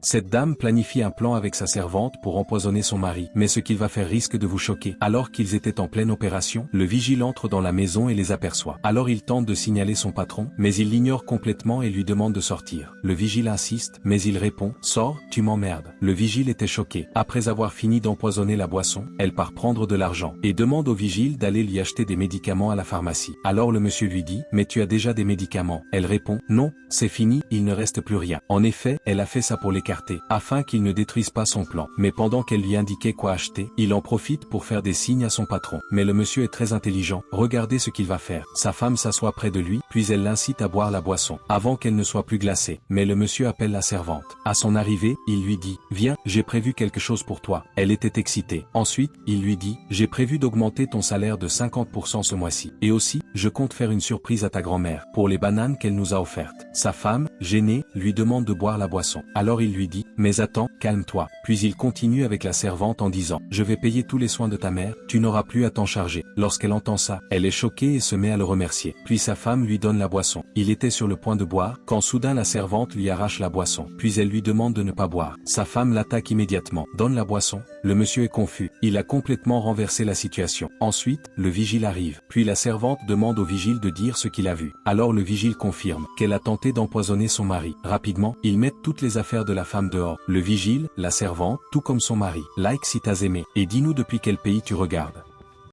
Cette dame planifie un plan avec sa servante pour empoisonner son mari, mais ce qu'il va faire risque de vous choquer. Alors qu'ils étaient en pleine opération, le vigile entre dans la maison et les aperçoit. Alors il tente de signaler son patron, mais il l'ignore complètement et lui demande de sortir. Le vigile insiste, mais il répond « Sors, tu m'emmerdes ». Le vigile était choqué. Après avoir fini d'empoisonner la boisson, elle part prendre de l'argent et demande au vigile d'aller lui acheter des médicaments à la pharmacie. Alors le monsieur lui dit « Mais tu as déjà des médicaments ». Elle répond « Non, c'est fini, il ne reste plus rien ». En effet, elle a fait ça pour l'écarter, afin qu'il ne détruise pas son plan. Mais pendant qu'elle lui indiquait quoi acheter, il en profite pour faire des signes à son patron. Mais le monsieur est très intelligent, regardez ce qu'il va faire. Sa femme s'assoit près de lui, puis elle l'incite à boire la boisson, avant qu'elle ne soit plus glacée. Mais le monsieur appelle la servante. À son arrivée, il lui dit « Viens, j'ai prévu quelque chose pour toi ». Elle était excitée. Ensuite, il lui dit « J'ai prévu d'augmenter ton salaire de 50% ce mois-ci. Et aussi, je compte faire une surprise à ta grand-mère, pour les bananes qu'elle nous a offertes ». Sa femme, gênée, lui demande de boire la boisson. Alors il lui dit « Mais attends, calme-toi ». Puis il continue avec la servante en disant « Je vais payer tous les soins de ta mère, tu n'auras plus à t'en charger ». Lorsqu'elle entend ça, elle est choquée et se met à le remercier. Puis sa femme lui donne la boisson. Il était sur le point de boire, quand soudain la servante lui arrache la boisson. Puis elle lui demande de ne pas boire. Sa femme l'attaque immédiatement. Donne la boisson. Le monsieur est confus. Il a complètement renversé la situation. Ensuite, le vigile arrive. Puis la servante demande au vigile de dire ce qu'il a vu. Alors le vigile confirme qu'elle a tenté d'empoisonner son mari. Rapidement, ils mettent toutes les affaires de la femme dehors. Le vigile, la servante, tout comme son mari. Like si t'as aimé. Et dis-nous depuis quel pays tu regardes.